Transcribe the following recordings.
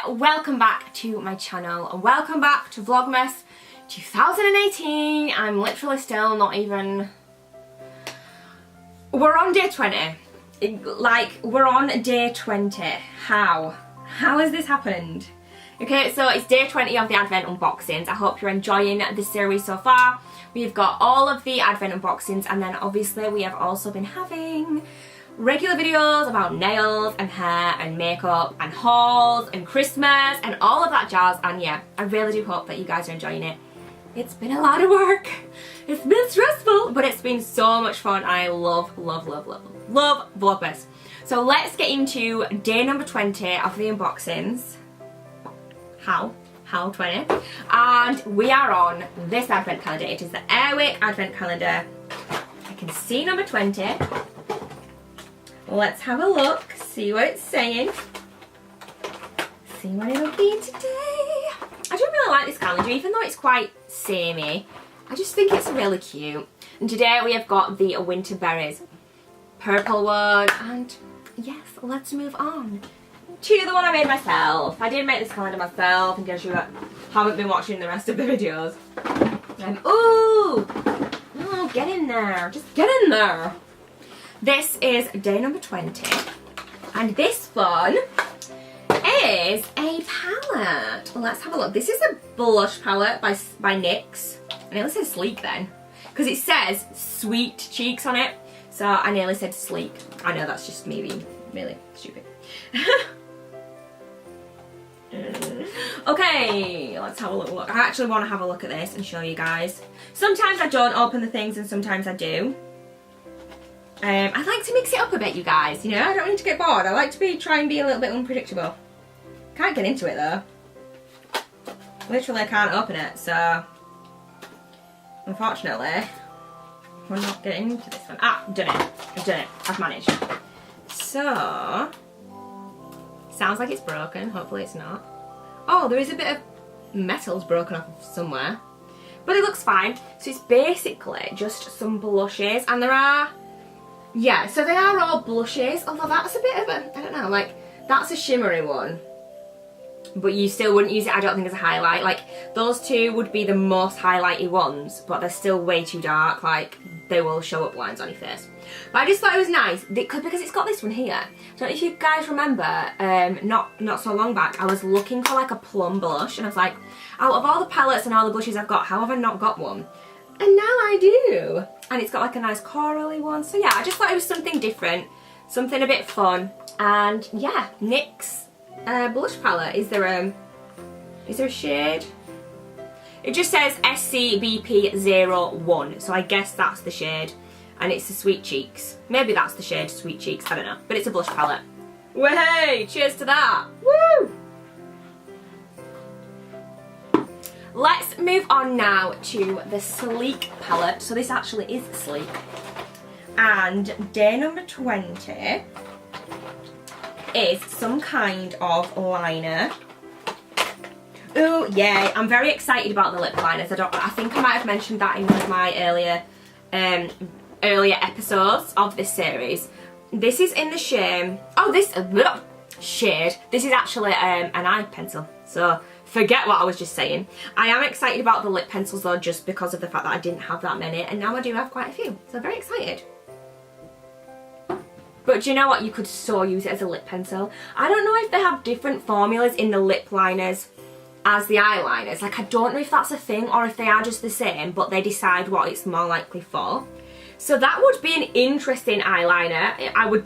Welcome back to my channel and welcome back to Vlogmas 2018. I'm literally still not even... We're on day 20. We're on day 20. How has this happened? Okay, so it's day 20 of the Advent unboxings. I hope you're enjoying the series so far. We've got all of the Advent unboxings, and then obviously we have also been having regular videos about nails and hair and makeup and hauls and Christmas and all of that jazz. And yeah, I really do hope that you guys are enjoying it. It's been a lot of work. It's been stressful, but it's been so much fun. I love Vlogmas. So let's get into day number 20 of the unboxings. How 20? And we are on this Advent calendar. It is the Airwick Advent calendar. I can see number 20. Let's have a look, see what it's saying. See what it'll be today. I do really like this calendar, even though it's quite samey. I just think it's really cute. And today we have got the winter berries purple one, and yes, let's move on to the one I made myself. I did make this calendar myself, in case you haven't been watching the rest of the videos. Oh, get in there, just get in there. This is day number 20, and this one is a palette. Let's have a look. This is a blush palette by NYX, and it says sleek then, because it says sweet cheeks on it, so I nearly said sleek. I know that's just me being really stupid. Okay, let's have a look. I actually want to have a look at this and show you guys. Sometimes I don't open the things and sometimes I do. I like to mix it up a bit, you guys, you know, I don't need to get bored. I like to try and be a little bit unpredictable. Can't get into it though. Literally I can't open it, so unfortunately we're not getting into this one. I've done it, I've managed. So, sounds like it's broken, hopefully it's not. Oh, there is a bit of metal's broken off somewhere, but it looks fine. So it's basically just some blushes, and there are, yeah, so they are all blushes, although that's a bit of a, I don't know, like, that's a shimmery one. But you still wouldn't use it, I don't think, as a highlight. Like, those two would be the most highlighty ones, but they're still way too dark, like, they will show up lines on your face. But I just thought it was nice, because it's got this one here. I don't know if you guys remember, not so long back, I was looking for, like, a plum blush, and I was like, out of all the palettes and all the blushes I've got, how have I not got one? And now I do. And it's got like a nice corally one. So yeah, I just thought it was something different, something a bit fun. And yeah, NYX blush palette. Is there a shade? It just says SCBP01. So I guess that's the shade. And it's the Sweet Cheeks. Maybe that's the shade Sweet Cheeks, I don't know. But it's a blush palette. Way! Cheers to that! Woo! Let's move on now to the Sleek palette. So this actually is Sleek. And day number 20 is some kind of liner. Oh yay, I'm very excited about the lip liners. I think I might have mentioned that in one of my earlier episodes of this series. This is in the shade, this is actually an eye pencil. So forget what I was just saying. I am excited about the lip pencils though, just because of the fact that I didn't have that many, and now I do have quite a few, so very excited. But do you know what? You could so use it as a lip pencil. I don't know if they have different formulas in the lip liners as the eyeliners. Like, I don't know if that's a thing or if they are just the same, but they decide what it's more likely for. So that would be an interesting eyeliner.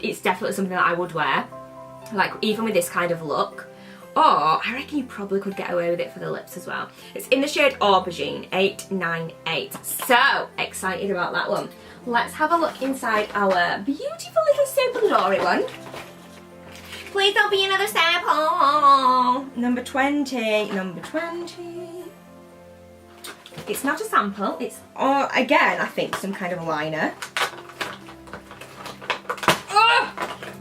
It's definitely something that I would wear, like even with this kind of look. Or I reckon you probably could get away with it for the lips as well. It's in the shade Aubergine 898. So excited about that one. Let's have a look inside our beautiful little sample dory one. Please don't be another sample. Number 20. Number 20. It's not a sample. It's, again, I think some kind of liner. Oh!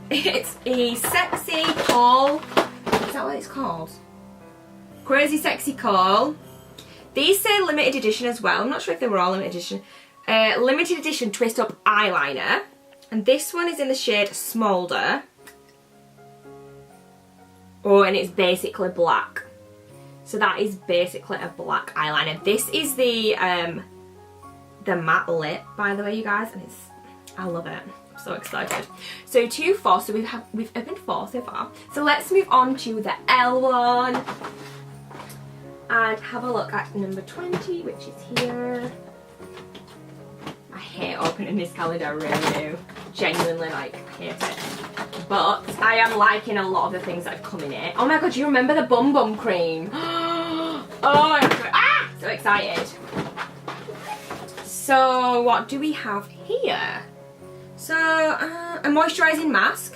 It's a sexy kohl. Is that what it's called? Crazy Sexy Kohl These say limited edition as well. I'm not sure if they were all limited edition. Limited edition twist up eyeliner. And this one is in the shade Smolder. Oh, and it's basically black. So that is basically a black eyeliner. This is the matte lip, by the way, you guys, and I love it. I'm so excited. So 2, 4. So we've opened 4 so far. So let's move on to the L one and have a look at number 20, which is here. I hate opening this calendar, I really do. Genuinely, like, I hate it. But I am liking a lot of the things that have come in it. Oh my god, do you remember the Bum Bum cream? Oh, I'm so excited. So what do we have here? So a moisturising mask.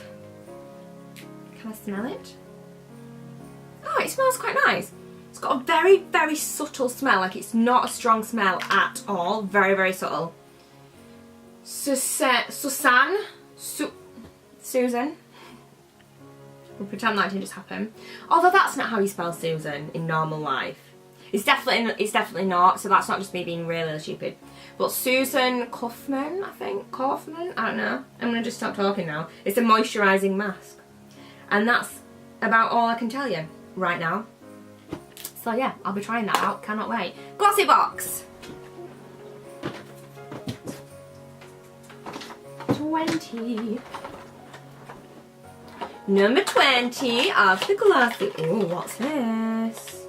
Can I smell it? Oh, it smells quite nice. It's got a very, very subtle smell. Like, it's not a strong smell at all. Very, very subtle. Susan. We'll pretend that didn't just happen. Although that's not how you spell Susan in normal life. It's definitely not. So that's not just me being really stupid. But Susan Kaufman, I think. Kaufman? I don't know. I'm going to just stop talking now. It's a moisturising mask. And that's about all I can tell you right now. So yeah, I'll be trying that out. Cannot wait. Glossy box. 20. Number 20 of the glossy. Oh, what's this?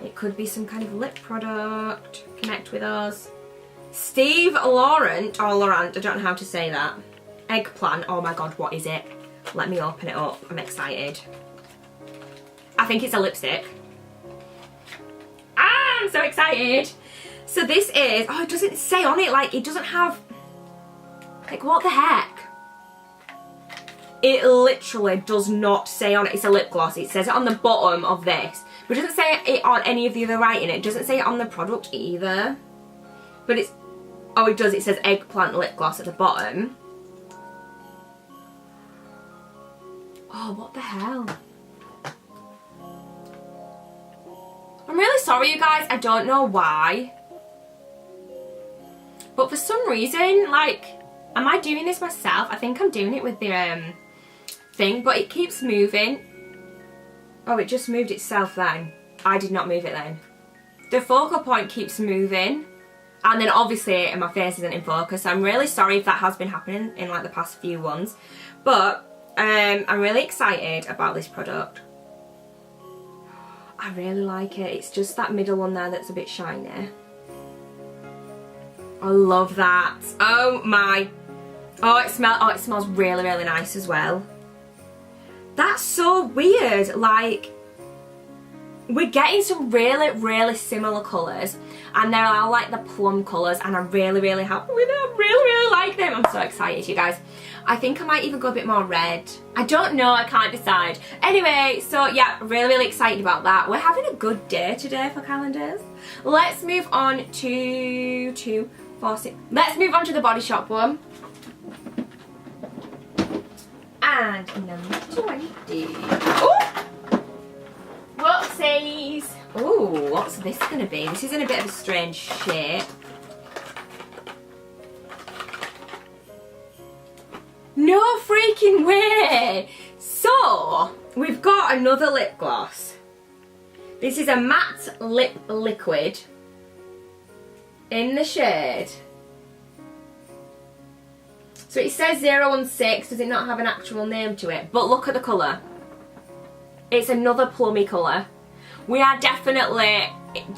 It could be some kind of lip product. Connect with us. Steve Laurent, or Laurent, I don't know how to say that. Eggplant, oh my god, what is it? Let me open it up, I'm excited. I think it's a lipstick. Ah, I'm so excited. So this is, oh, it doesn't say on it, like, it doesn't have, like, what the heck? It literally does not say on it, it's a lip gloss. It says it on the bottom of this, but it doesn't say it on any of the other writing. It doesn't say it on the product either. But it's, oh it does, it says eggplant lip gloss at the bottom. Oh, what the hell? I'm really sorry, you guys, I don't know why. But for some reason, like, am I doing this myself? I think I'm doing it with the thing, but it keeps moving. Oh, it just moved itself then. I did not move it then. The focal point keeps moving. And then obviously my face isn't in focus, so I'm really sorry if that has been happening in like the past few ones. But I'm really excited about this product. I really like it. It's just that middle one there that's a bit shiny. I love that. Oh my. Oh, it smells really, really nice as well. That's so weird. Like, we're getting some really, really similar colours, and they're all like the plum colours, and I'm really, really happy with them. I really, really like them. I'm so excited, you guys. I think I might even go a bit more red. I don't know, I can't decide. Anyway, so yeah, really, really excited about that. We're having a good day today for calendars. Let's move on to 2, 4, 6. Let's move on to the Body Shop one. And number 20. Oh! Whoopsies! Oh, what's this going to be? This is in a bit of a strange shape. No freaking way! So, we've got another lip gloss. This is a matte lip liquid in the shade. So it says 016, does it not have an actual name to it? But look at the colour. It's another plummy colour. We are definitely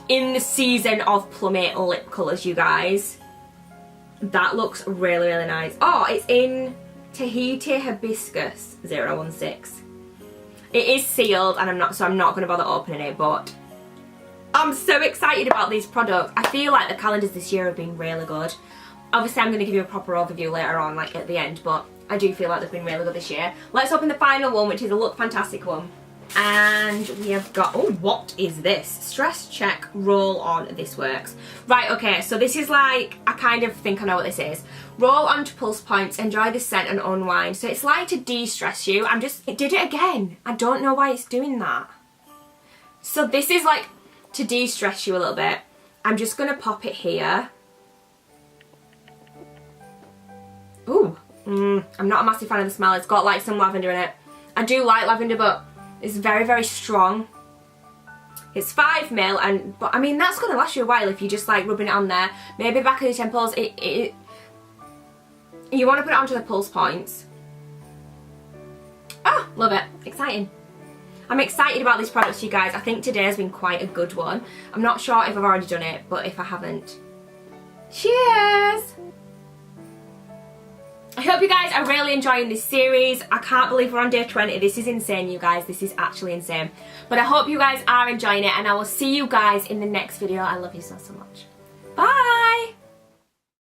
in the season of plummy lip colours, you guys. That looks really, really nice. Oh, it's in Tahiti Hibiscus 016. It is sealed, and I'm not going to bother opening it, but I'm so excited about these products. I feel like the calendars this year have been really good. Obviously, I'm going to give you a proper overview later on, like at the end, but I do feel like they've been really good this year. Let's open the final one, which is a Look Fantastic one. And we have got, oh, what is this? Stress Check Roll On This Works. Right, okay, so this is like, I kind of think I know what this is. Roll onto pulse points, enjoy the scent and unwind. So it's like to de-stress you. It did it again. I don't know why it's doing that. So this is like to de-stress you a little bit. I'm just going to pop it here. Ooh, I'm not a massive fan of the smell. It's got like some lavender in it. I do like lavender, but it's very, very strong. It's 5ml, but I mean that's going to last you a while if you're just like rubbing it on there. Maybe back of the temples. You want to put it onto the pulse points. Oh, love it. Exciting. I'm excited about these products, you guys. I think today has been quite a good one. I'm not sure if I've already done it, but if I haven't, cheers! I hope you guys are really enjoying this series. I can't believe we're on day 20. This is insane, you guys. This is actually insane. But I hope you guys are enjoying it, and I will see you guys in the next video. I love you so, so much. Bye!